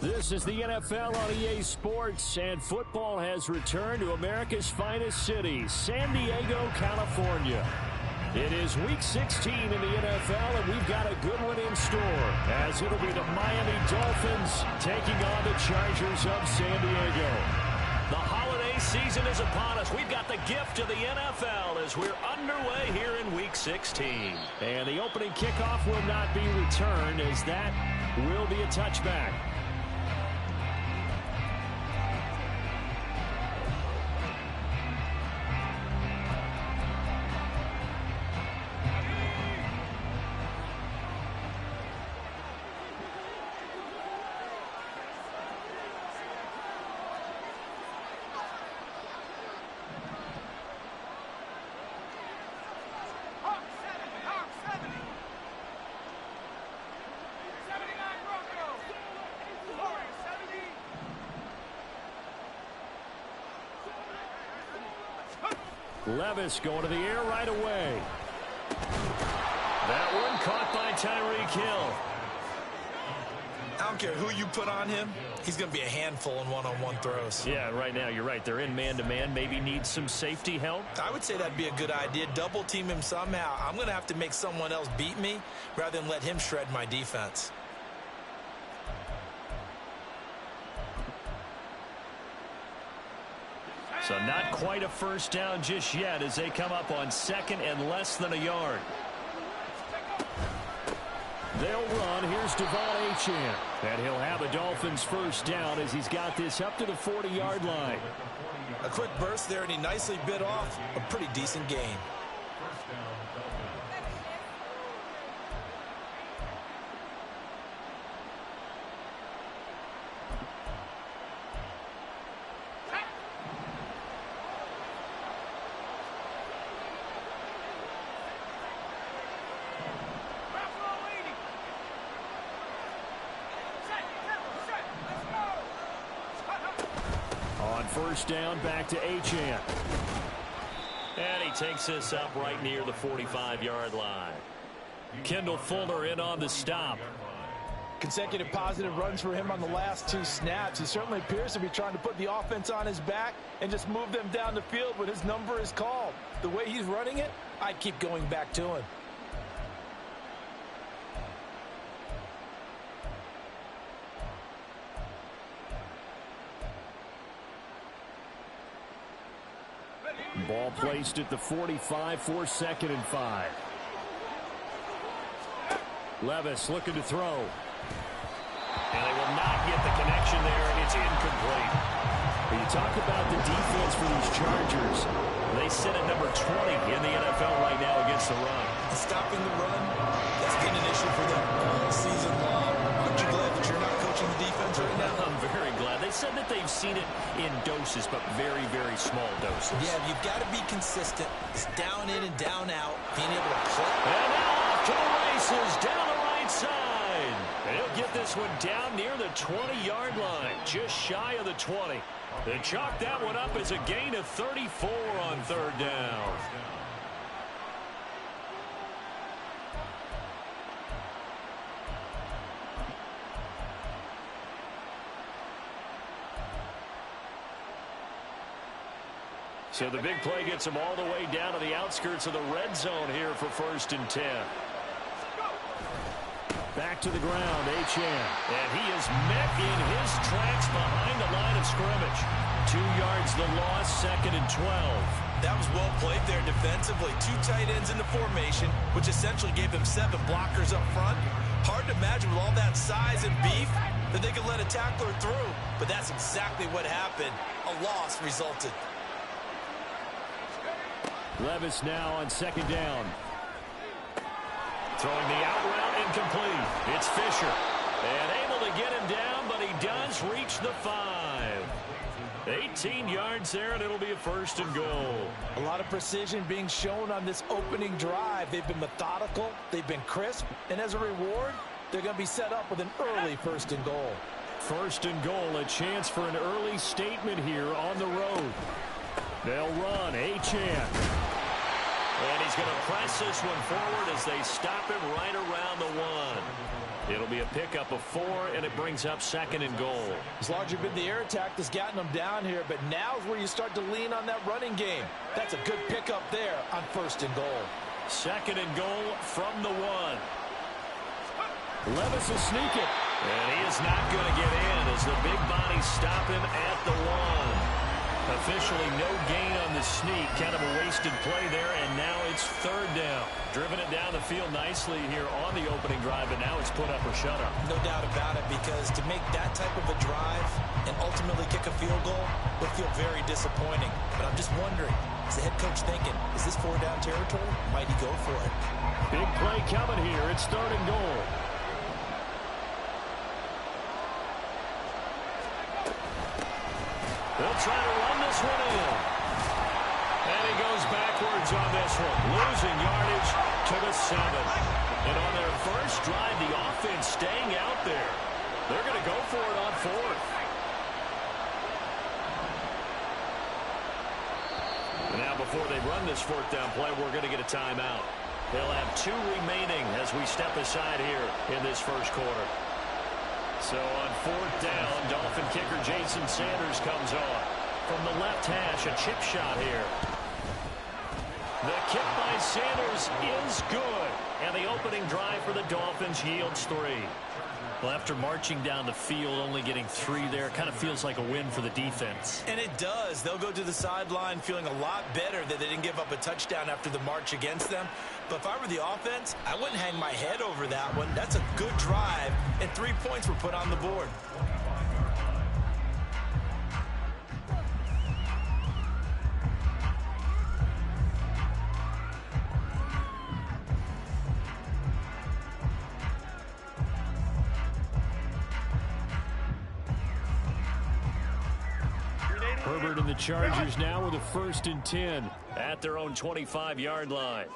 This is the NFL on EA Sports, and football has returned to America's finest city, San Diego, California. It is Week 16 in the NFL, and we've got a good one in store, as it'll be the Miami Dolphins taking on the Chargers of San Diego. The holiday season is upon us. We've got the gift of the NFL as we're underway here in Week 16. And the opening kickoff will not be returned, as that will be a touchback. Levis going to the air right away. That one caught by Tyreek Hill. I don't care who you put on him. He's going to be a handful in one-on-one throws. Yeah, right now you're right. They're in man-to-man. Maybe need some safety help. I would say that'd be a good idea. Double team him somehow. I'm going to have to make someone else beat me rather than let him shred my defense. So not quite a first down just yet as they come up on second and less than a yard. They'll run. Here's Devon Achane. And he'll have a Dolphins first down as he's got this up to the 40-yard line. A quick burst there, and he nicely bit off a pretty decent gain. First down, back to Achane. And he takes this up right near the 45-yard line. Kendall Fuller in on the stop. Consecutive positive runs for him on the last two snaps. He certainly appears to be trying to put the offense on his back and just move them down the field when his number is called. The way he's running it, I keep going back to him. Ball placed at the 45 for 2nd and 5. Levis looking to throw. And they will not get the connection there, and it's incomplete. When you talk about the defense for these Chargers, they sit at number 20 in the NFL right now against the run. Stopping the run, that's been an issue for them all season long. Aren't you glad that you're not coaching the defense right now? I'm very glad. They said that they've seen it in doses, but very, very small doses. Yeah, you've got to be consistent. It's down in and down out, being able to play. And now off to the races, down the right side. And he'll get this one down near the 20-yard line, just shy of the 20. They chalk that one up as a gain of 34 on 3rd down. So the big play gets them all the way down to the outskirts of the red zone here for 1st and 10. back to the ground, Achane. And he is met in his tracks behind the line of scrimmage. 2 yards the loss, 2nd and 12. That was well played there defensively. 2 tight ends in the formation, which essentially gave them 7 blockers up front. Hard to imagine with all that size and beef that they could let a tackler through. But that's exactly what happened. A loss resulted. Levis now on 2nd down. Throwing the out route incomplete. It's Fisher. And able to get him down, but he does reach the 5. 18 yards there, and it'll be a 1st and goal. A lot of precision being shown on this opening drive. They've been methodical, they've been crisp, and as a reward, they're going to be set up with an early 1st and goal. 1st and goal, a chance for an early statement here on the road. They'll run, Achane. And he's going to press this one forward as they stop him right around the 1. It'll be a pickup of 4, and it brings up 2nd and goal. As large as been the air attack that's gotten them down here, but now's where you start to lean on that running game. That's a good pickup there on 1st and goal. 2nd and goal from the 1. Levis will sneak it. And he is not going to get in as the big bodies stop him at the 1. Officially no gain on the sneak. Kind of a wasted play there, and now it's 3rd down. Driven it down the field nicely here on the opening drive, but now it's put up or shut up. No doubt about it, because to make that type of a drive and ultimately kick a field goal would feel very disappointing. But I'm just wondering, is the head coach thinking, is this 4-down territory? Might he go for it? Big play coming here. It's 3rd and goal. They'll try to run this one in. And he goes backwards on this one. Losing yardage to the 7. And on their first drive, the offense staying out there. They're going to go for it on 4th. Now before they run this 4th down play, we're going to get a timeout. They'll have 2 remaining as we step aside here in this first quarter. So on 4th down, Dolphin kicker Jason Sanders comes on. From the left hash, a chip shot here. The kick by Sanders is good. And the opening drive for the Dolphins yields 3. Well, after marching down the field, only getting 3 there, kind of feels like a win for the defense. And it does. They'll go to the sideline feeling a lot better that they didn't give up a touchdown after the march against them. But if I were the offense, I wouldn't hang my head over that one. That's a good drive, and 3 points were put on the board. Herbert and the Chargers now with a 1st and 10 at their own 25-yard line.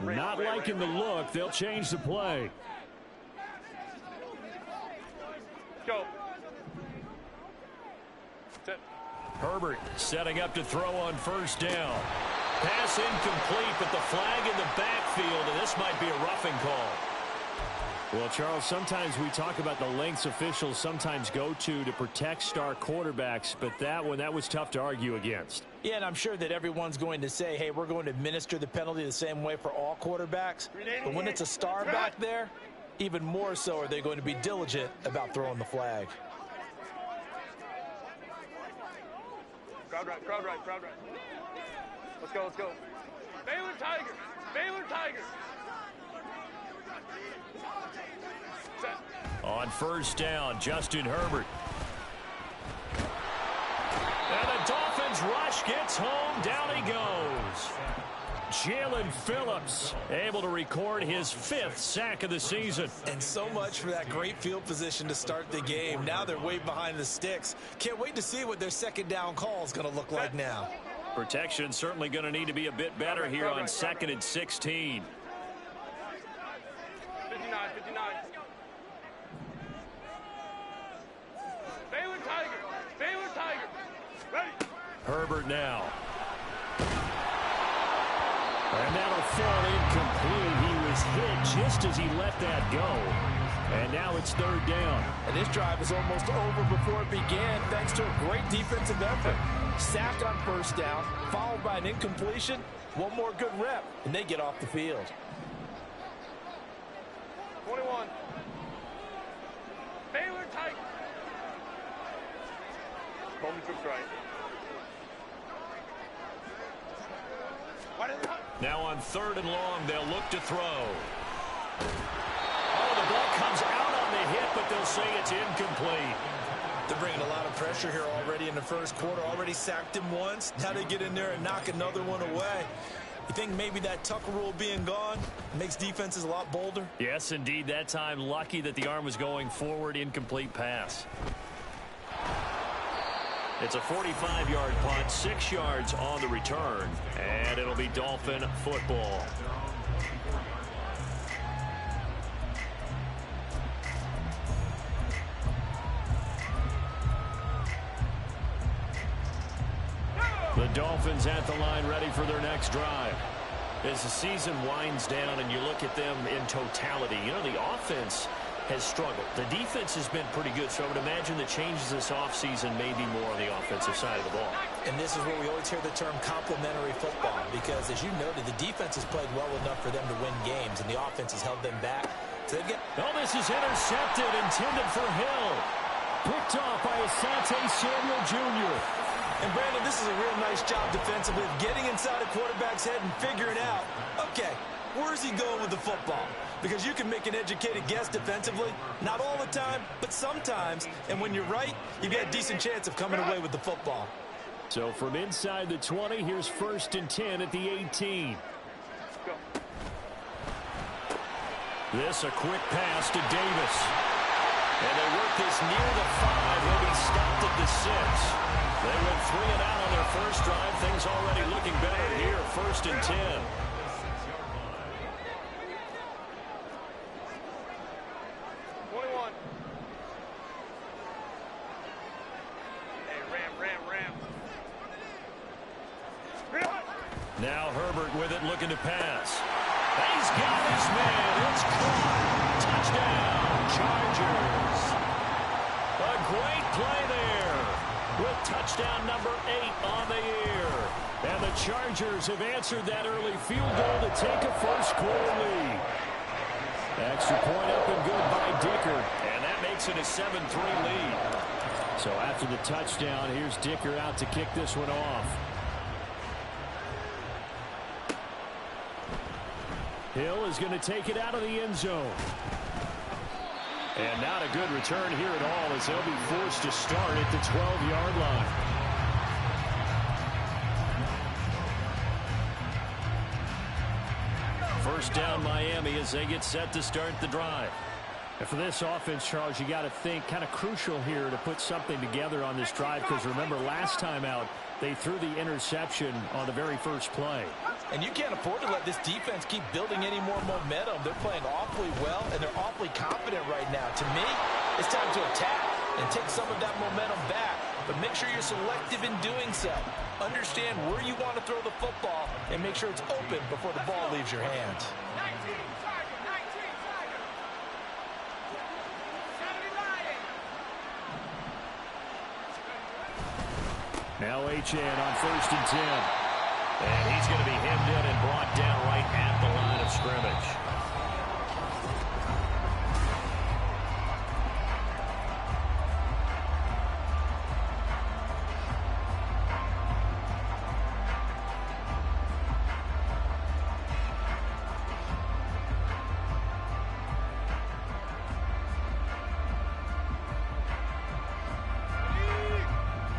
Not liking the look. They'll change the play. Go. Herbert setting up to throw on 1st down. Pass incomplete, but the flag in the backfield, and this might be a roughing call. Well, Charles, sometimes we talk about the lengths officials sometimes go to protect star quarterbacks, but that was tough to argue against. Yeah, and I'm sure that everyone's going to say, hey, we're going to administer the penalty the same way for all quarterbacks. But when it's a star back there, even more so are they going to be diligent about throwing the flag. Crowd right, crowd right, crowd right. Let's go, let's go. Baylor Tigers, Baylor Tigers. Set. On 1st down, Justin Herbert. And the Dolphins rush gets home. Down he goes. Jalen Phillips able to record his 5th sack of the season. And so much for that great field position to start the game. Now they're way behind the sticks. Can't wait to see what their 2nd down call is going to look like now. Protection certainly going to need to be a bit better here on 2nd and 16. 59, 59. Baylor Tigers, Baylor Tigers. Ready. Herbert now. And that'll fall incomplete. He was hit just as he let that go. And now it's 3rd down. And this drive is almost over before it began thanks to a great defensive effort. Sack on 1st down, followed by an incompletion. One more good rep, and they get off the field. 21. Baylor Tigers. Bowman trips right. Now on 3rd and long, they'll look to throw. Oh, the ball comes out on the hit, but they'll say it's incomplete. They're bringing a lot of pressure here already in the first quarter. Already sacked him once. Now they get in there and knock another one away. You think maybe that Tucker rule being gone makes defenses a lot bolder? Yes, indeed. That time, lucky that the arm was going forward. Incomplete pass. It's a 45-yard punt, 6 yards on the return, and it'll be Dolphin football. The Dolphins at the line, ready for their next drive. As the season winds down and you look at them in totality, you know, the offense has struggled. The defense has been pretty good, so I would imagine the changes this offseason may be more on the offensive side of the ball. And this is where we always hear the term complementary football, because as you noted, the defense has played well enough for them to win games, and the offense has held them back. So they get. Oh, this is intercepted, intended for Hill. Picked off by Asante Samuel Jr. And Brandon, this is a real nice job defensively of getting inside a quarterback's head and figuring out, okay, where's he going with the football? Because you can make an educated guess defensively, not all the time, but sometimes. And when you're right, you've got a decent chance of coming away with the football. So from inside the 20, here's 1st and 10 at the 18. Go. This a quick pass to Davis. And they work this near the 5. He'll be stopped at the 6. They went 3 and out on their first drive. Things already looking better here. 1st and 10. Now Herbert with it, looking to pass. He's got his man. It's caught. Touchdown, Chargers. A great play there with touchdown number 8 on the year. And the Chargers have answered that early field goal to take a first-quarter lead. Extra point up and good by Dicker. And that makes it a 7-3 lead. So after the touchdown, here's Dicker out to kick this one off. Hill is going to take it out of the end zone. And not a good return here at all, as they'll be forced to start at the 12-yard line. First down Miami as they get set to start the drive. And for this offense, Charles, you got to think kind of crucial here to put something together on this drive, because remember last time out they threw the interception on the very first play. And you can't afford to let this defense keep building any more momentum. They're playing awfully well, and they're awfully confident right now. To me, it's time to attack and take some of that momentum back. But make sure you're selective in doing so. Understand where you want to throw the football and make sure it's open before the ball leaves your hands. Now H.N. on 1st and 10. And he's going to be hemmed in and brought down right at the line of scrimmage.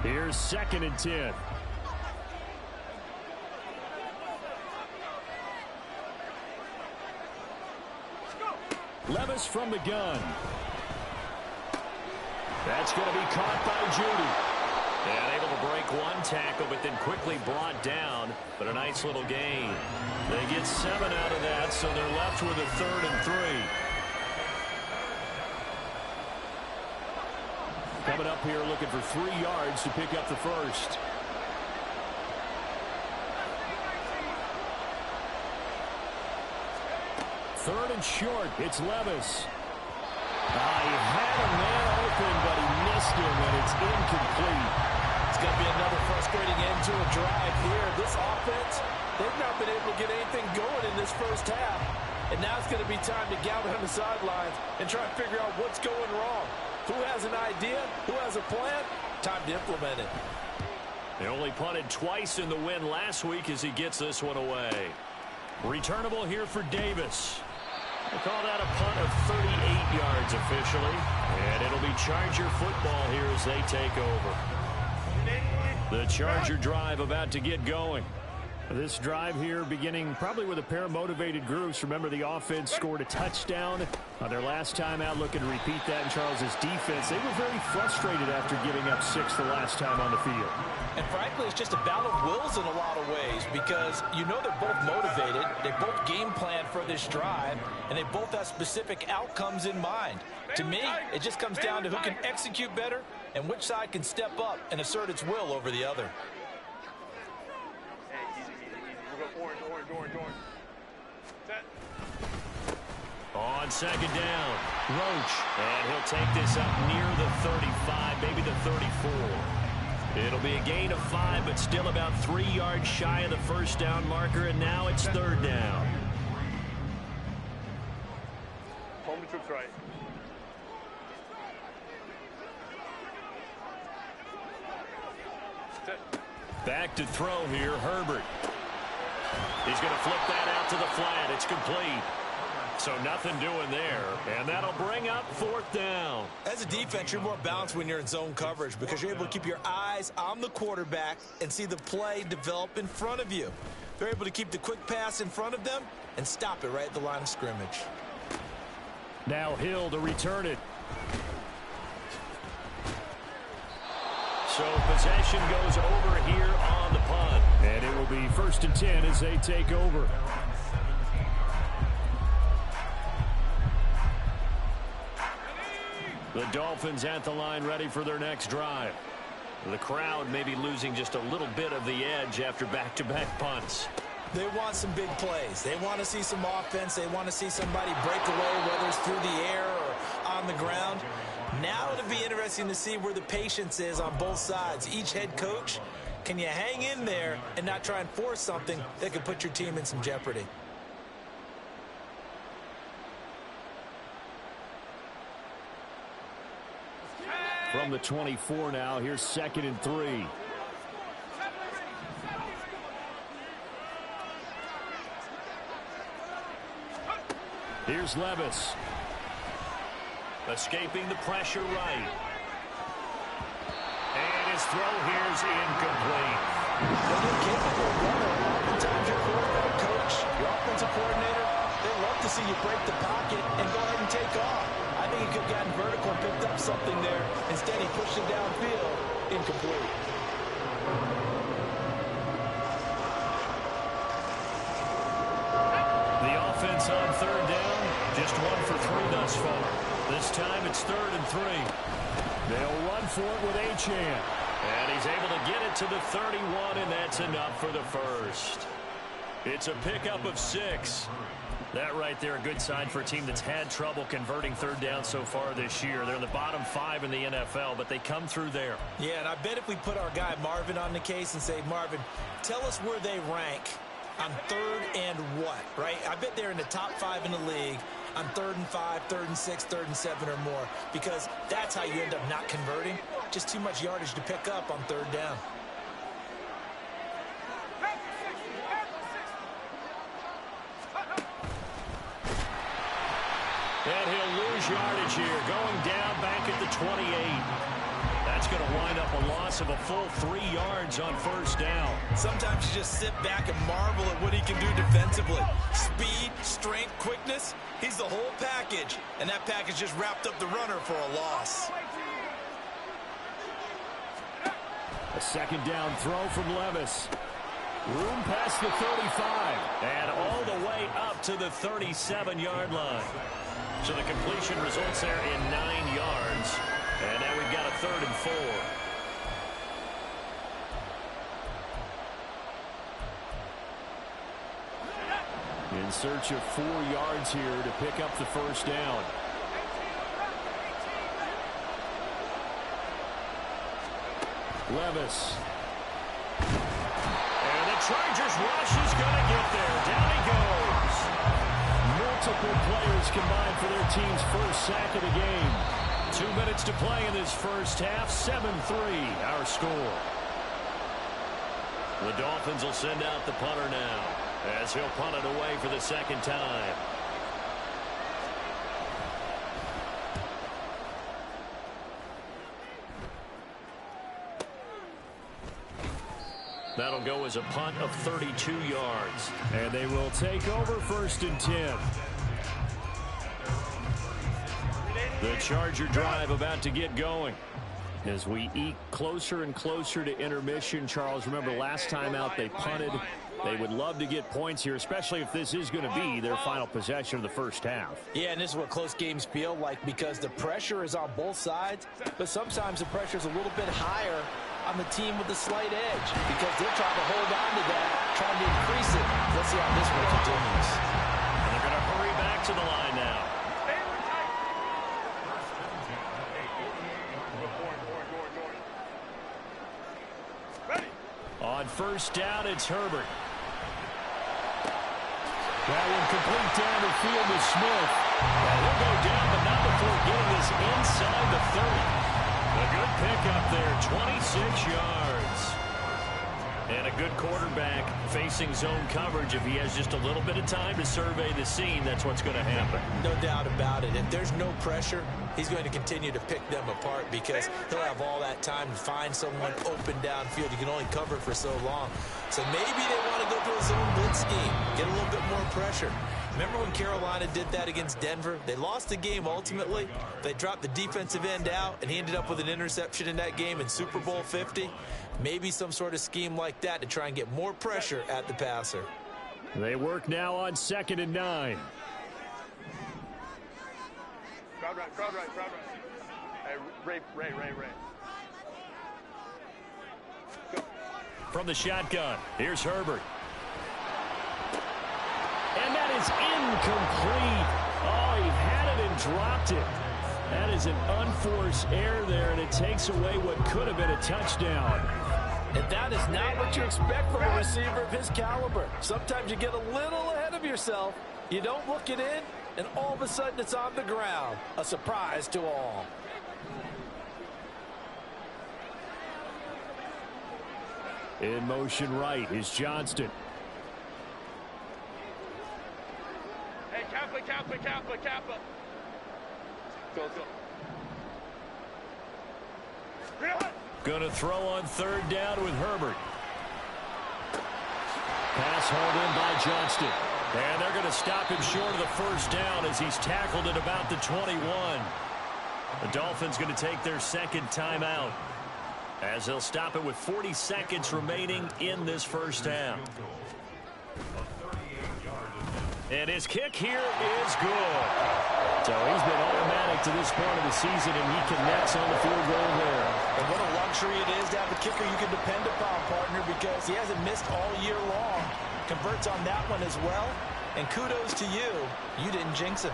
Here's 2nd and 10. Levis from the gun. That's going to be caught by Judy. And able to break one tackle, but then quickly brought down. But a nice little gain. They get 7 out of that, so they're left with a 3rd and 3. Coming up here looking for 3 yards to pick up the first. Third and short. It's Levis. He had a man open, but he missed him, and it's incomplete. It's going to be another frustrating end to a drive here. This offense, they've not been able to get anything going in this first half. And now it's going to be time to gather on the sidelines and try to figure out what's going wrong. Who has an idea? Who has a plan? Time to implement it. They only punted twice in the win last week as he gets this one away. Returnable here for Davis. They call that a punt of 38 yards officially. And it'll be Charger football here as they take over. The Charger drive about to get going. This drive here beginning probably with a pair of motivated groups. Remember, the offense scored a touchdown on their last time out, looking to repeat that in Charles's defense. They were very frustrated after giving up 6 the last time on the field. And frankly, it's just a battle of wills in a lot of ways because you know they're both motivated. They both game plan for this drive, and they both have specific outcomes in mind. To me, it just comes down to who can execute better and which side can step up and assert its will over the other. Orange. Set. On second down, Roach. And he'll take this up near the 35, maybe the 34. It'll be a gain of 5, but still about 3 yards shy of the first down marker, and now it's third down. Home the troops right. Set. Back to throw here, Herbert. He's going to flip that out to the flat. It's complete. So nothing doing there. And that'll bring up fourth down. As a defense, you're more balanced when you're in zone coverage because you're able to keep your eyes on the quarterback and see the play develop in front of you. They're able to keep the quick pass in front of them and stop it right at the line of scrimmage. Now Hill to return it. So possession goes over here on the punt. And it will be 1st and 10 as they take over. The Dolphins at the line ready for their next drive. The crowd may be losing just a little bit of the edge after back-to-back punts. They want some big plays. They want to see some offense. They want to see somebody break away, whether it's through the air or on the ground. Now it'll be interesting to see where the patience is on both sides. Each head coach, can you hang in there and not try and force something that could put your team in some jeopardy? From the 24 now, here's 2nd and 3. Here's Levis. Escaping the pressure right. And his throw here's incomplete. When you're capable of running, oftentimes your quarterback coach, your offensive coordinator, they love to see you break the pocket and go ahead and take off. I think he could have gotten vertical and picked up something there. Instead, he pushed it downfield. Incomplete. The offense on third down, just 1 for 3 thus far. This time it's 3rd and 3. They'll run for it with Achane. And he's able to get it to the 31, and that's enough for the first. It's a pickup of 6. That right there, a good sign for a team that's had trouble converting third down so far this year. They're in the bottom 5 in the NFL, but they come through there. Yeah, and I bet if we put our guy Marvin on the case and say, Marvin, tell us where they rank on 3rd and what, right? I bet they're in the top 5 in the league on 3rd and 5, 3rd and 6, 3rd and 7 or more, because that's how you end up not converting. Just too much yardage to pick up on 3rd down. And he'll lose yardage here, going down back at the 28. That's going to wind up a loss of a full 3 yards on 1st down. Sometimes you just sit back and marvel at what he can do defensively. Speed, strength, quickness, he's the whole package. And that package just wrapped up the runner for a loss. A 2nd down throw from Levis. Room past the 35. And all the way up to the 37-yard line. So the completion results there in 9 yards. And now we've got a 3rd and 4. In search of 4 yards here to pick up the 1st down. Levis. And the Chargers rush is going to get there. Down he goes. Multiple players combined for their team's first sack of the game. 2 minutes to play in this first half. 7-3 our score. The Dolphins will send out the punter now as he'll punt it away for the 2nd time. That'll go as a punt of 32 yards. And they will take over 1st and 10. The Charger drive about to get going. As we eke closer and closer to intermission, Charles, remember last time out they punted. They would love to get points here, especially if this is going to be their final possession of the first half. Yeah, and this is what close games feel like because the pressure is on both sides, but sometimes the pressure is a little bit higher on the team with the slight edge because they're trying to hold on to that, trying to increase it. Let's see how this one continues. And they're going to hurry back to the line now. On 1st down, it's Herbert. That one complete down the field to Smith. And he'll go down, but not before getting this inside the 30. A good pickup there, 26 yards. And a good quarterback facing zone coverage. If he has just a little bit of time to survey the scene, that's what's going to happen. No doubt about it. If there's no pressure, he's going to continue to pick them apart because he'll have all that time to find someone open downfield. You can only cover for so long. So maybe they want to go to a zone blitz scheme, get a little bit more pressure. Remember when Carolina did that against Denver? They lost the game ultimately. They dropped the defensive end out, and he ended up with an interception in that game in Super Bowl 50. Maybe some sort of scheme like that to try and get more pressure at the passer. They work now on 2nd and 9. Crowd right, crowd right, crowd right. Hey, Ray. Go. From the shotgun, here's Herbert. And that is incomplete. Oh, he had it and dropped it. That is an unforced error there, and it takes away what could have been a touchdown. And that is not what you expect from a receiver of his caliber. Sometimes you get a little ahead of yourself. You don't look it in, and all of a sudden it's on the ground. A surprise to all. In motion right is Johnston. Hey, Kappa. Go. Going to throw on 3rd down with Herbert. Pass hauled in by Johnston. And they're going to stop him short of the 1st down as he's tackled at about the 21. The Dolphins going to take their 2nd timeout as they'll stop it with 40 seconds remaining in this 1st half. And his kick here is good. So he's been automatic to this point of the season, and he connects on the field goal there. And what a luxury it is to have a kicker you can depend upon, partner, because he hasn't missed all year long. Converts on that one as well. And kudos to you. You didn't jinx him.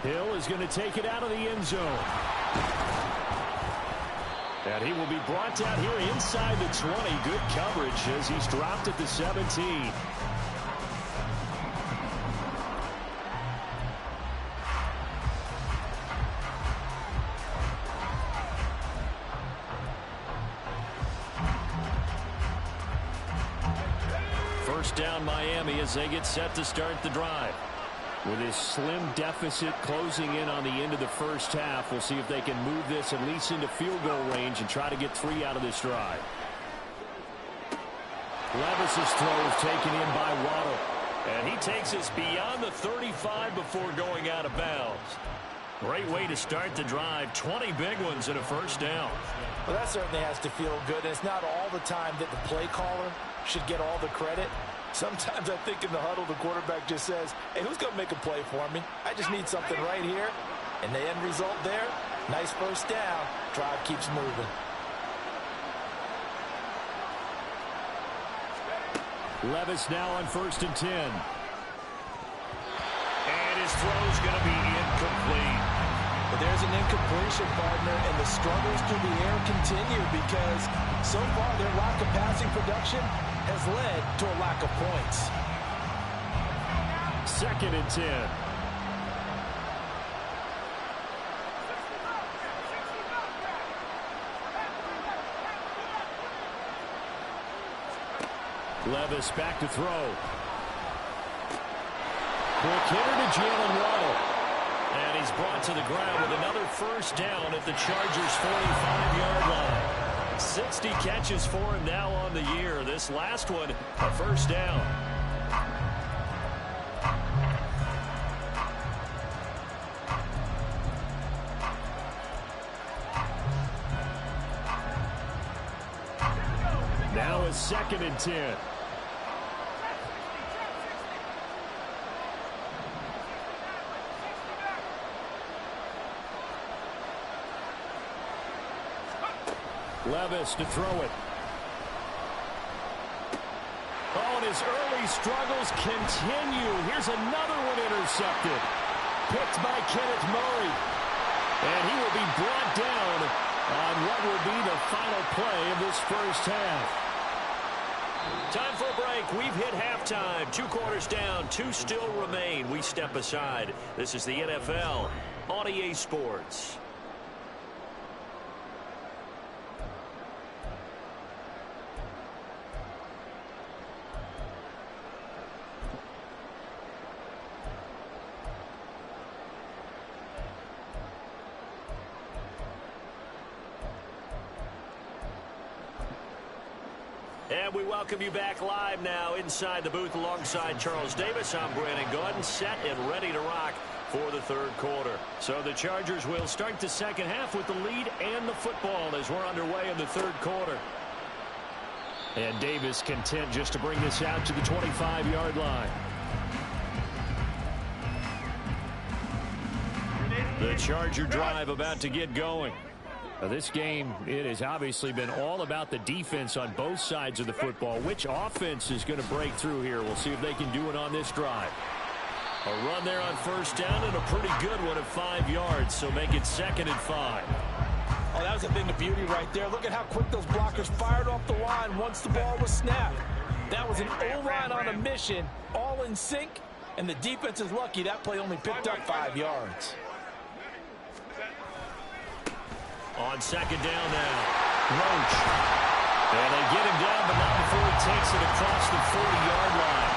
Hill is going to take it out of the end zone. And he will be brought down here inside the 20. Good coverage as he's dropped at the 17. Down Miami as they get set to start the drive. With his slim deficit closing in on the end of the 1st half, we'll see if they can move this at least into field goal range and try to get 3 out of this drive. Levis's throw is taken in by Waddle. And he takes us beyond the 35 before going out of bounds. Great way to start the drive. 20 big ones and a 1st down. Well, that certainly has to feel good. And it's not all the time that the play caller should get all the credit. Sometimes I think in the huddle, the quarterback just says, hey, who's going to make a play for me? I just need something right here. And the end result there, nice 1st down. Drive keeps moving. Levis now on 1st and 10. And his throw's going to be incomplete. But there's an incompletion, partner, and the struggles through the air continue because so far their lack of passing production has led to a lack of points. 2nd and 10. Levis back to throw. Quick hitter to Jalen Waddle. And he's brought to the ground with another 1st down at the Chargers' 45-yard line. 60 catches for him now on the year. This last one, a first down. Now a 2nd and 10. Levis to throw it. Oh, and his early struggles continue. Here's another one intercepted. Picked by Kenneth Murray. And he will be brought down on what will be the final play of this first half. Time for a break. We've hit halftime. 2 quarters down. 2 still remain. We step aside. This is the NFL on EA Sports. And we welcome you back live now inside the booth alongside Charles Davis. I'm Brandon Gaudin, set and ready to rock for the 3rd quarter. So the Chargers will start the second half with the lead and the football as we're underway in the 3rd quarter. And Davis content just to bring this out to the 25-yard line. The Charger drive about to get going. Now this game, it has obviously been all about the defense on both sides of the football. Which offense is going to break through here? We'll see if they can do it on this drive. A run there on first down and a pretty good one at 5 yards, so make it 2nd and 5. Oh, that was a thing of beauty right there. Look at how quick those blockers fired off the line once the ball was snapped. That was an O-line on a mission, all in sync, and the defense is lucky that play only picked up 5 yards. On 2nd down now, Roach. And they get him down, but not before he takes it across the 40-yard line.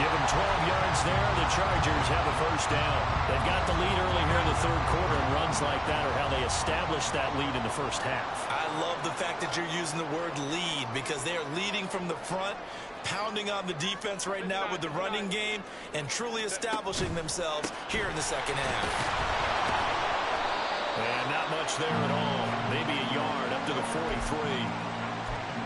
Give him 12 yards there. The Chargers have a first down. They've got the lead early here in the 3rd quarter, and runs like that are how they established that lead in the first half. I love the fact that you're using the word lead because they are leading from the front, pounding on the defense right now with the running game, and truly establishing themselves here in the second half. And not much there at all. Maybe a yard up to the 43.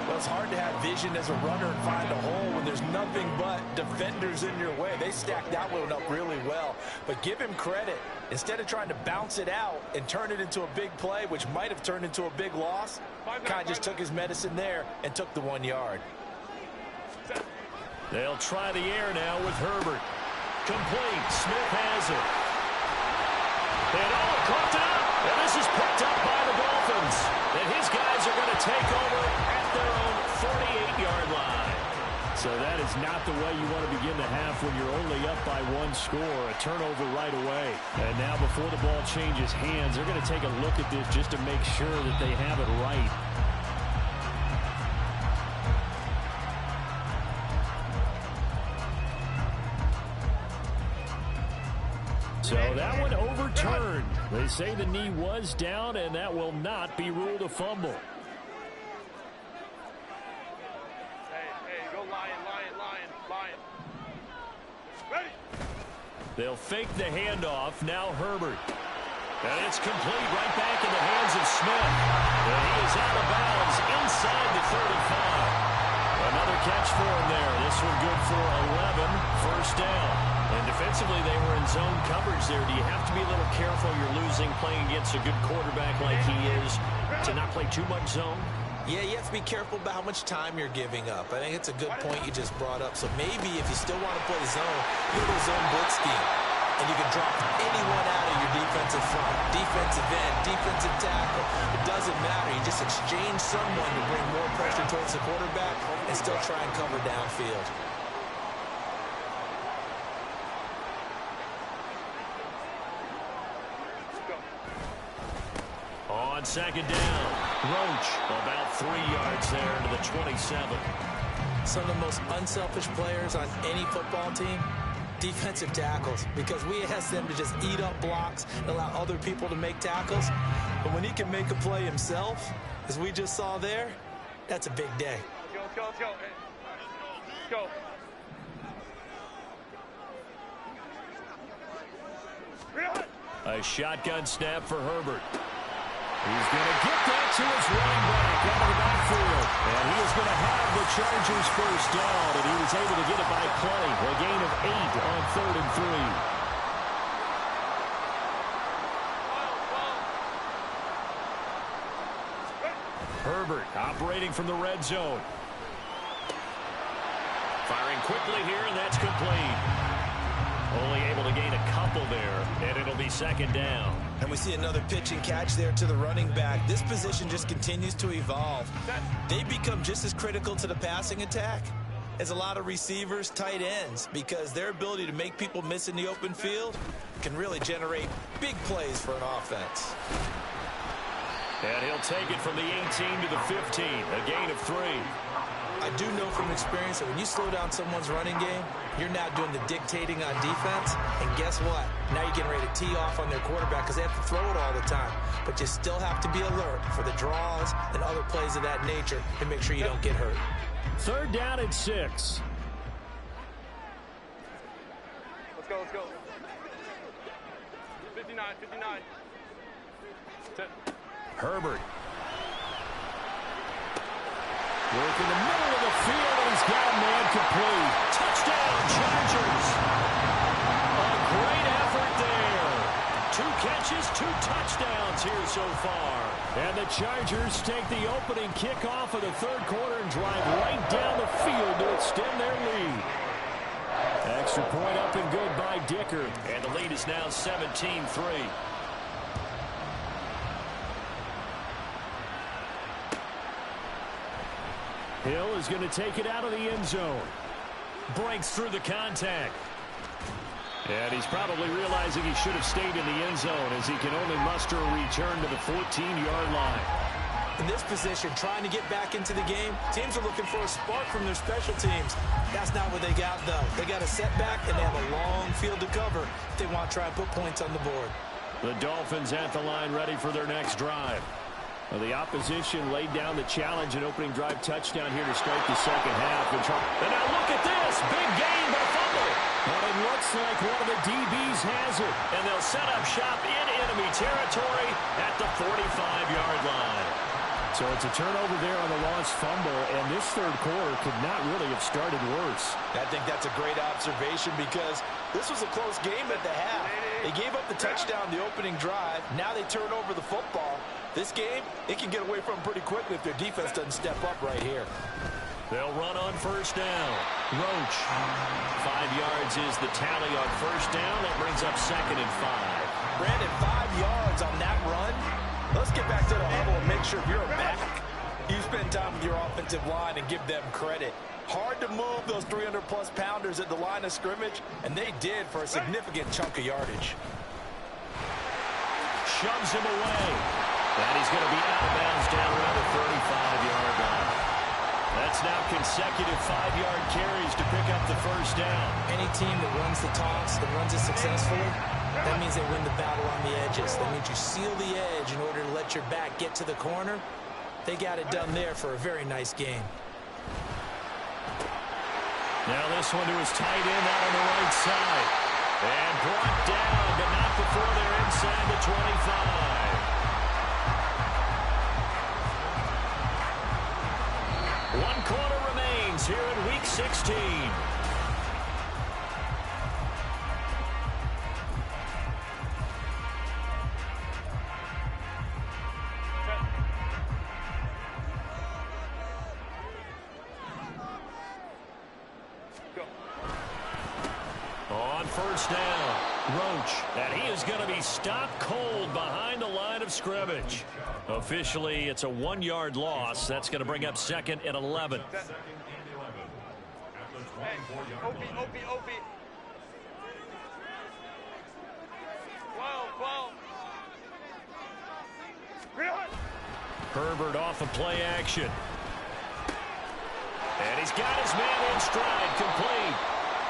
Well, it's hard to have vision as a runner and find a hole when there's nothing but defenders in your way. They stacked that one up really well. But give him credit. Instead of trying to bounce it out and turn it into a big play, which might have turned into a big loss, kind of just took his medicine there and took the 1 yard. They'll try the air now with Herbert. Complete. Smith has it. And caught it up. And this is picked up by the Dolphins. And his guys are going to take over at their own 48-yard line. So that is not the way you want to begin the half when you're only up by 1 score. A turnover right away. And now before the ball changes hands, they're going to take a look at this just to make sure that they have it right. So that one overturned. They say the knee was down, and that will not be ruled a fumble. Hey, go Lion. Ready? They'll fake the handoff. Now Herbert. And it's complete right back in the hands of Smith. And he is out of bounds inside the 35. Another catch for him there. This one good for 11. First down. And defensively, they were in zone coverage there. Do you have to be a little careful? You're losing playing against a good quarterback like he is to not play too much zone? Yeah, you have to be careful about how much time you're giving up. I think it's a good point you just brought up. So maybe if you still want to play zone, you go zone blitz scheme. And you can drop anyone out of your defensive front, defensive end, defensive tackle. It doesn't matter. You just exchange someone to bring more pressure towards the quarterback and still try and cover downfield. On 2nd down, Roach about 3 yards there to the 27. Some of the most unselfish players on any football team defensive tackles, because we ask them to just eat up blocks and allow other people to make tackles. But when he can make a play himself, as we just saw there, that's a big day. Let's go, let's go. Hey. Let's go. A shotgun snap for Herbert. He's going to get that to his running back out of the backfield. And he is going to have the Chargers first down, and he was able to get it by plenty. A gain of 8 on 3rd and 3. Herbert operating from the red zone. Firing quickly here, and that's complete. Only able to gain a couple there, and it'll be 2nd down. And we see another pitch and catch there to the running back. This position just continues to evolve. They become just as critical to the passing attack as a lot of receivers, tight ends, because their ability to make people miss in the open field can really generate big plays for an offense. And he'll take it from the 18 to the 15, a gain of 3. I do know from experience that when you slow down someone's running game, you're now doing the dictating on defense. And guess what? Now you're getting ready to tee off on their quarterback because they have to throw it all the time. But you still have to be alert for the draws and other plays of that nature and make sure you don't get hurt. 3rd down and 6. Let's go, let's go. 59, 59. Herbert. Work in the middle of the field, and he's got a man complete. Touchdown, Chargers. A great effort there. 2 catches, 2 touchdowns here so far. And the Chargers take the opening kickoff of the 3rd quarter and drive right down the field to extend their lead. Extra point up and good by Dicker. And the lead is now 17-3. Hill is going to take it out of the end zone. Breaks through the contact. And he's probably realizing he should have stayed in the end zone as he can only muster a return to the 14-yard line. In this position, trying to get back into the game, teams are looking for a spark from their special teams. That's not what they got, though. They got a setback, and they have a long field to cover if they want to try and put points on the board. The Dolphins at the line ready for their next drive. Well, the opposition laid down the challenge and opening drive touchdown here to start the 2nd half. And now look at this. Big gain by fumble. But it looks like one of the DBs has it. And they'll set up shop in enemy territory at the 45-yard line. So it's a turnover there on the lost fumble, and this 3rd quarter could not really have started worse. I think that's a great observation because this was a close game at the half. They gave up the touchdown the opening drive. Now they turn over the football. This game, it can get away from them pretty quickly if their defense doesn't step up right here. They'll run on 1st down. Roach. 5 yards is the tally on 1st down. That brings up 2nd and 5. Brandon, 5 yards on that run. Let's get back to the huddle and make sure if you're a back, you spend time with your offensive line and give them credit. Hard to move those 300-plus pounders at the line of scrimmage, and they did for a significant chunk of yardage. Shoves him away. And he's going to be out of bounds down around the 35-yard line. That's now consecutive 5-yard carries to pick up the 1st down. Any team that runs the toss, that runs it successfully, that means they win the battle on the edges. That means you seal the edge in order to let your back get to the corner. They got it done there for a very nice game. Now this one to his tight end out on the right side. And brought down, but not before they're inside the 25. 1 quarter remains here in Week 16. On 1st down, Roach. And he is going to be stopped cold behind the line of scrimmage. Officially, it's a 1-yard loss. That's going to bring up 2nd and 11. Hey, Opie. 12. Herbert off of play action. And he's got his man in stride, complete.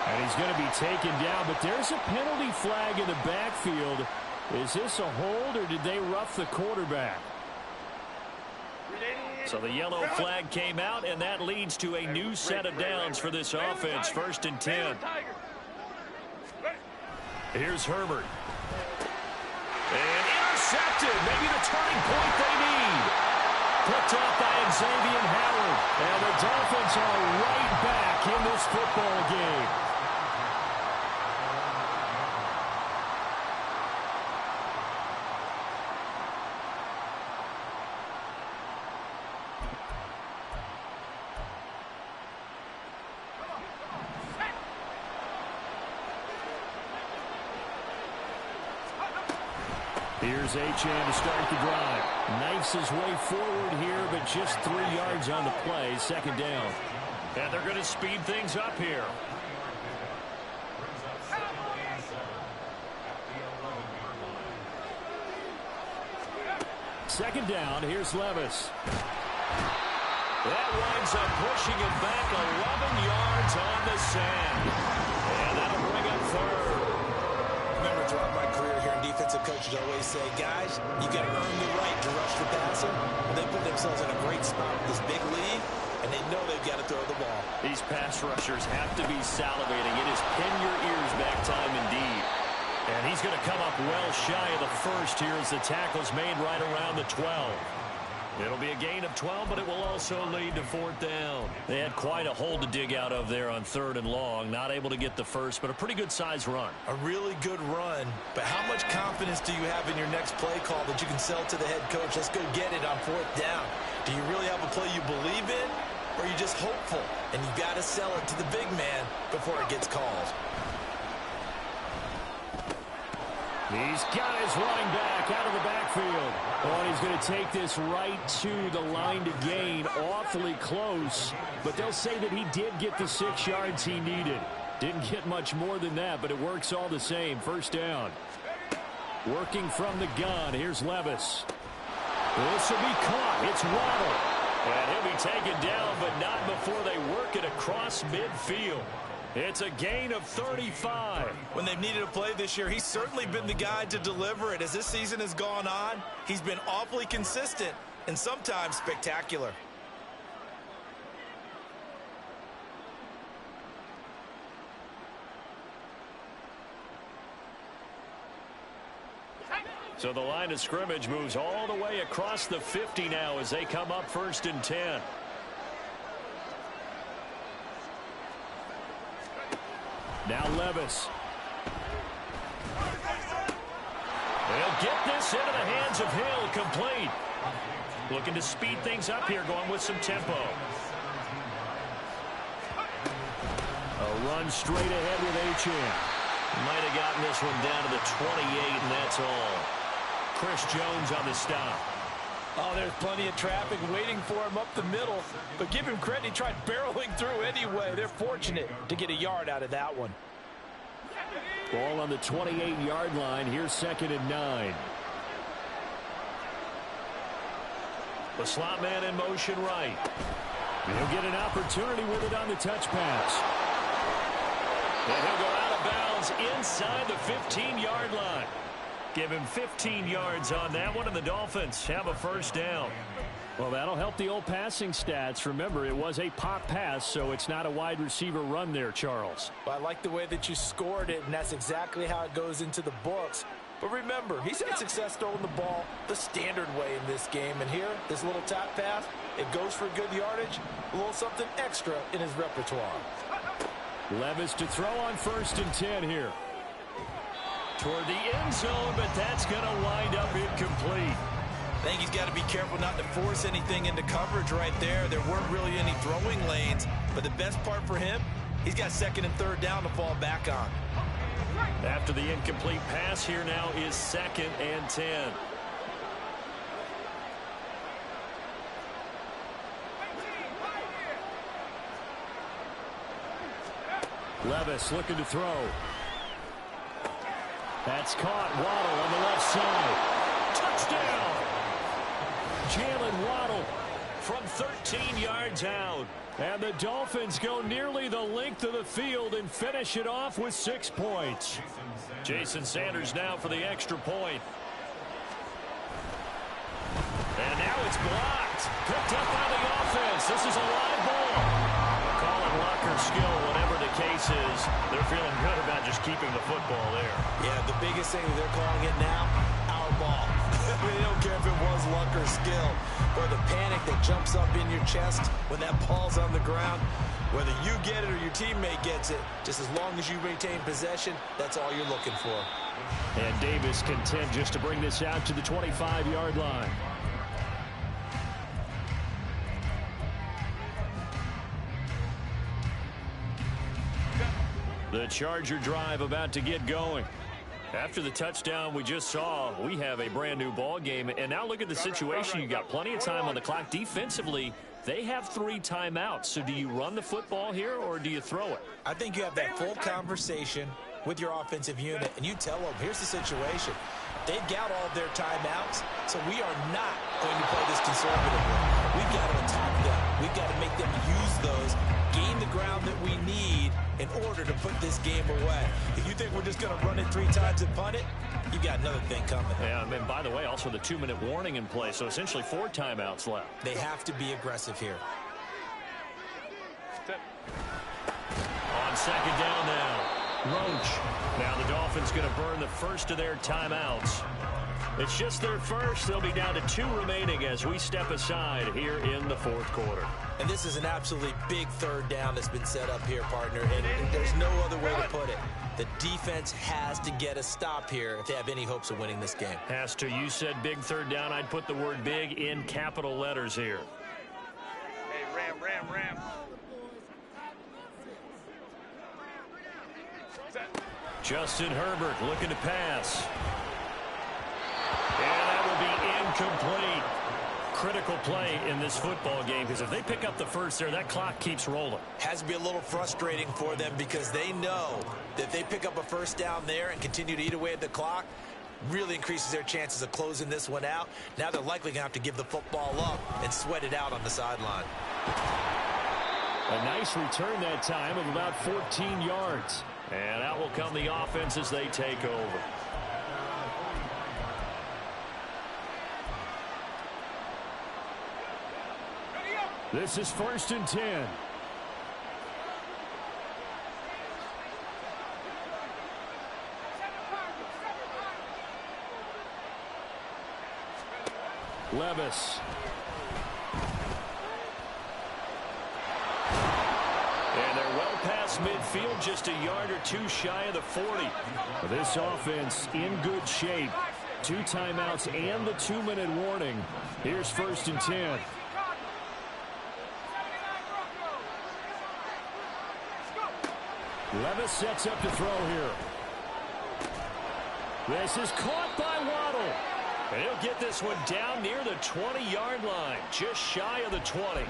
And he's going to be taken down, but there's a penalty flag in the backfield. Is this a hold, or did they rough the quarterback? So the yellow flag came out, and that leads to a new set of downs for this offense. 1st and 10. Here's Herbert. And intercepted. Maybe the turning point they need. Picked up by Xavier Howard. And the Dolphins are right back in this football game. Here's Achane to start the drive. Knifes his way forward here, but just 3 yards on the play. 2nd down. And they're going to speed things up here. Second down. Here's Levis. That winds up pushing it back 11 yards on the sand. And that'll bring up 3rd. Remember, throughout my career here in defensive coaches always say, guys, you got to earn the right to rush the passer. And they put themselves in a great spot with this big lead, and they know they've got to throw the ball. These pass rushers have to be salivating. It is pin your ears back time indeed. And he's going to come up well shy of the first here as the tackle's made right around the 12. It'll be a gain of 12, but it will also lead to 4th down. They had quite a hole to dig out of there on 3rd and long. Not able to get the first, but a pretty good size run. A really good run, but how much confidence do you have in your next play call that you can sell to the head coach? Let's go get it on 4th down. Do you really have a play you believe in, or are you just hopeful? And you got to sell it to the big man before it gets called. He's got his running back out of the backfield. Oh, and he's going to take this right to the line to gain. Awfully close. But they'll say that he did get the 6 yards he needed. Didn't get much more than that, but it works all the same. 1st down. Working from the gun. Here's Levis. This will be caught. It's Waddle. And he'll be taken down, but not before they work it across midfield. It's a gain of 35. When they've needed a play this year, he's certainly been the guy to deliver it. As this season has gone on, he's been awfully consistent and sometimes spectacular. So the line of scrimmage moves all the way across the 50 now as they come up 1st and 10. Now Levis. They'll get this into the hands of Hill, complete. Looking to speed things up here, going with some tempo. A run straight ahead with Achane. Might have gotten this one down to the 28, and that's all. Chris Jones on the stop. Oh, there's plenty of traffic waiting for him up the middle. But give him credit, he tried barreling through anyway. They're fortunate to get a yard out of that one. Ball on the 28-yard line. Here's 2nd and 9. The slot man in motion right. He'll get an opportunity with it on the touch pass. And he'll go out of bounds inside the 15-yard line. Give him 15 yards on that one, and the Dolphins have a 1st down. Well, that'll help the old passing stats. Remember, it was a pop pass, so it's not a wide receiver run there, Charles. Well, I like the way that you scored it, and that's exactly how it goes into the books. But remember, he's had success throwing the ball the standard way in this game. And here, this little tap pass, it goes for good yardage, a little something extra in his repertoire. Levis to throw on 1st and 10 here. Toward the end zone, but that's going to wind up incomplete. I think he's got to be careful not to force anything into coverage right there. There weren't really any throwing lanes, but the best part for him, he's got 2nd and 3rd down to fall back on. After the incomplete pass, here now is 2nd and 10. Levis looking to throw. That's caught. Waddle on the left side. Touchdown! Jalen Waddle from 15 yards out. And the Dolphins go nearly the length of the field and finish it off with 6 points. Jason Sanders now for the extra point. And now it's blocked. Picked up by the offense. This is a live ball. Call it luck or skill, whatever the case is. They're feeling good about just keeping the football there. Yeah, the biggest thing that they're calling it now, our ball. They don't care if it was luck or skill, or the panic that jumps up in your chest when that ball's on the ground. Whether you get it or your teammate gets it, just as long as you retain possession, that's all you're looking for. And Davis content just to bring this out to the 25-yard line. The Charger drive about to get going. After the touchdown we just saw, we have a brand new ball game. And now look at the situation. You got plenty of time on the clock. Defensively, they have 3 timeouts. So do you run the football here or do you throw it? I think you have that full conversation with your offensive unit, and you tell them, here's the situation. They've got all their timeouts, so we are not going to play this conservatively. We've got to attack them. We've got to make them use those, gain the ground that we need in order to put this game away. If you think we're just going to run it 3 times and punt it, you got another thing coming. Yeah, and by the way, also the 2-minute warning in play, so essentially 4 timeouts left. They have to be aggressive here. On second down now, Roach. Now the Dolphins going to burn the first of their timeouts. It's just their first. They'll be down to 2 remaining as we step aside here in the 4th quarter. And this is an absolutely big 3rd down that's been set up here, partner, and there's no other way to put it. The defense has to get a stop here if they have any hopes of winning this game. Has to. You said big 3rd down. I'd put the word big in capital letters here. Hey, Ram. Justin Herbert looking to pass. And that will be incomplete. Critical play in this football game, because if they pick up the first there, that clock keeps rolling. Has to be a little frustrating for them because they know that if they pick up a 1st down there and continue to eat away at the clock, really increases their chances of closing this one out. Now they're likely going to have to give the football up and sweat it out on the sideline. A nice return that time of about 14 yards. And out will come the offense as they take over. This is 1st and 10. Levis. And they're well past midfield, just a yard or 2 shy of the 40. This offense in good shape. 2 timeouts and the 2-minute warning. Here's 1st and 10. Levis sets up to throw here. This is caught by Waddle. And he'll get this one down near the 20-yard line, just shy of the 20.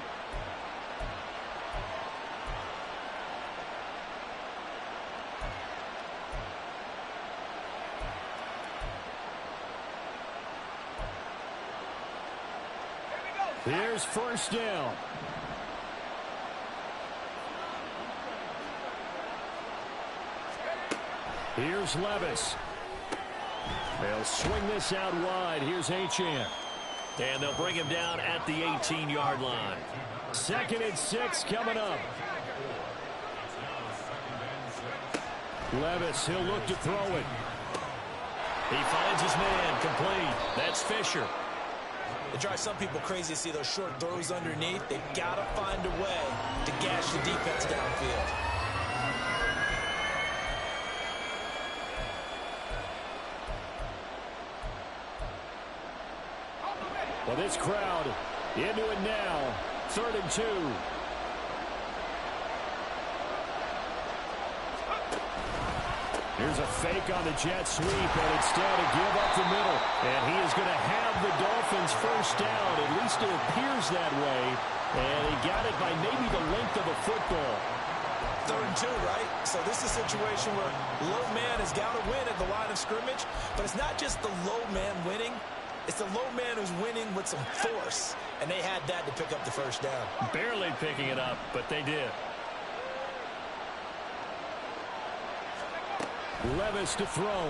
Here's 1st down. Here's Levis. They'll swing this out wide. Here's Achane. And they'll bring him down at the 18-yard line. 2nd and 6 coming up. Levis, he'll look to throw it. He finds his man, complete. That's Fisher. It drives some people crazy to see those short throws underneath. They've got to find a way to gash the defense downfield. Well, this crowd into it now. 3rd and 2. Here's a fake on the jet sweep, and instead a give up the middle. And he is going to have the Dolphins 1st down. At least it appears that way. And he got it by maybe the length of a football. 3rd and 2, right? So this is a situation where low man has got to win at the line of scrimmage. But it's not just the low man winning. It's It's the low man who's winning with some force, and they had that to pick up the first down. Barely picking it up, but they did. Levis to throw.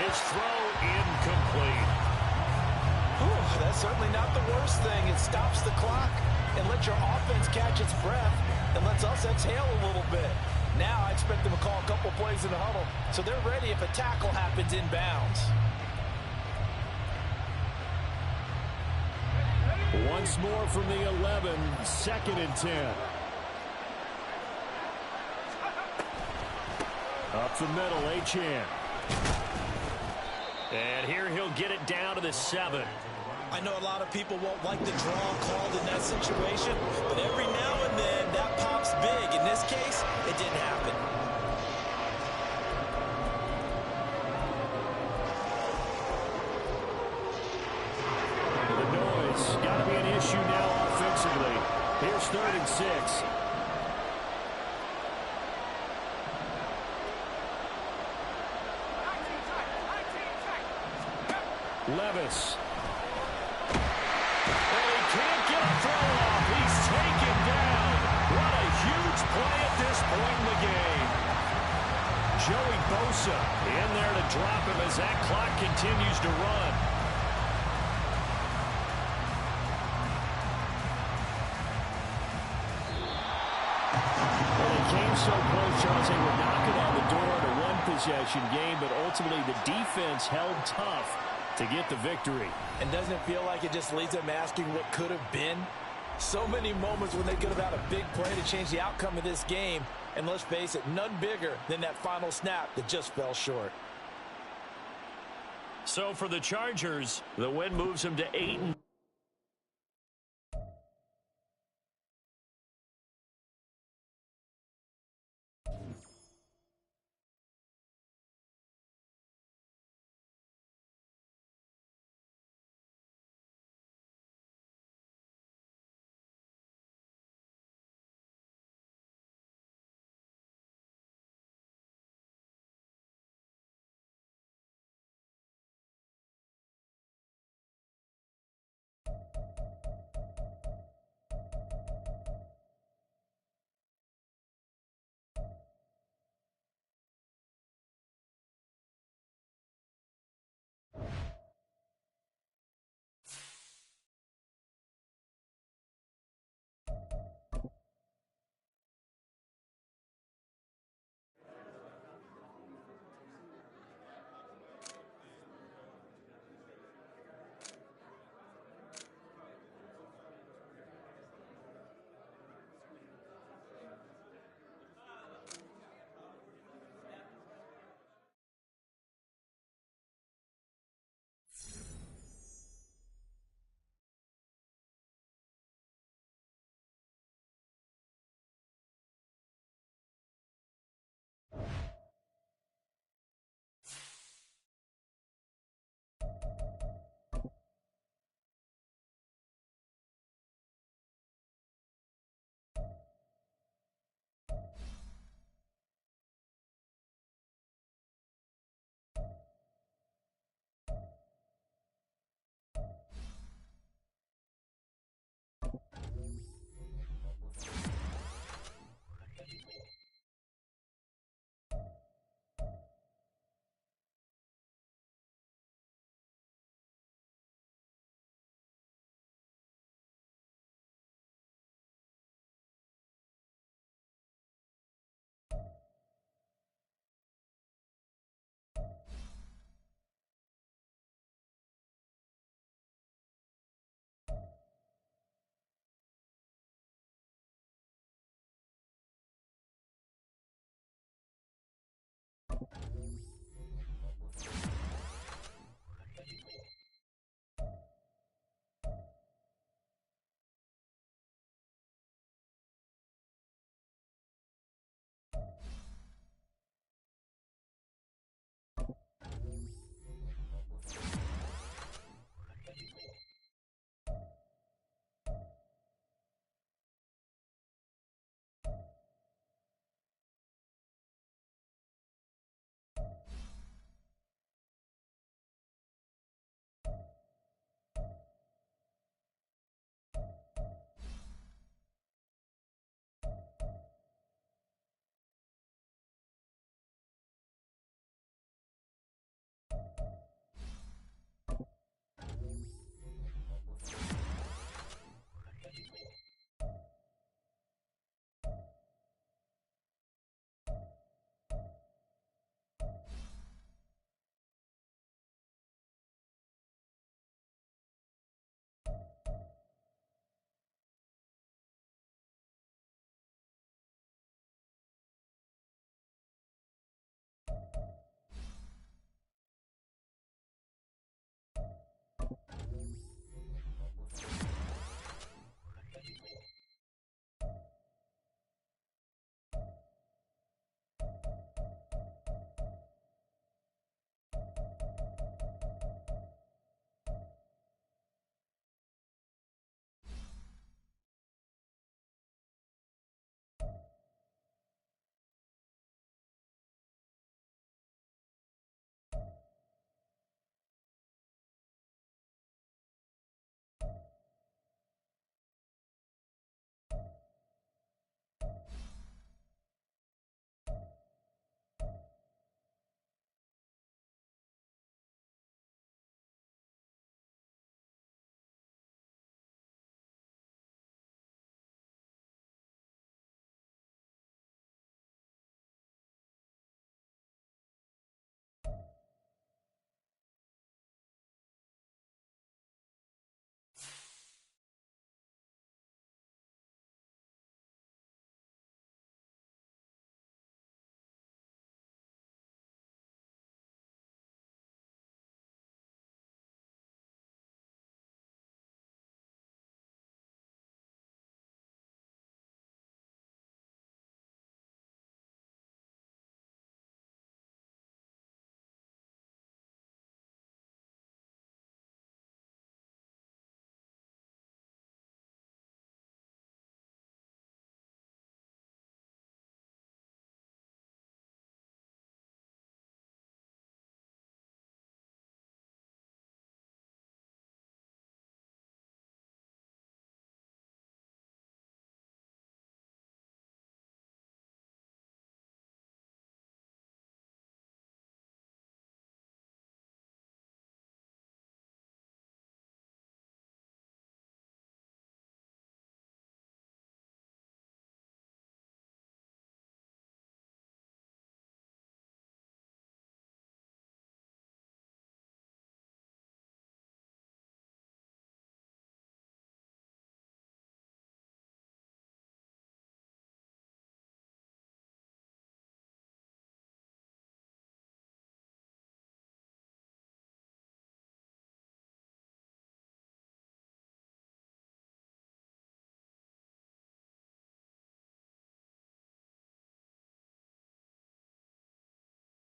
His throw incomplete. Ooh, that's certainly not the worst thing. It stops the clock and lets your offense catch its breath and lets us exhale a little bit. Now I expect them to call a couple plays in the huddle, so they're ready if a tackle happens inbounds. Once more from the 11, 2nd and 10. Up the middle, Achan. And here he'll get it down to the 7. I know a lot of people won't like the draw called in that situation, but every now and then that pops big. In this case, it didn't happen. The noise got to be an issue now offensively. Here's 3rd and 6. Levis. Can't get a throw off. He's taken down. What a huge play at this point in the game. Joey Bosa in there to drop him as that clock continues to run. Well, they came so close, Charles. They were knocking on the door in a one-possession game, but ultimately the defense held tough to get the victory. And doesn't it feel like it just leaves them asking what could have been? So many moments when they could have had a big play to change the outcome of this game. And let's face it, none bigger than that final snap that just fell short. So for the Chargers, the win moves them to 8.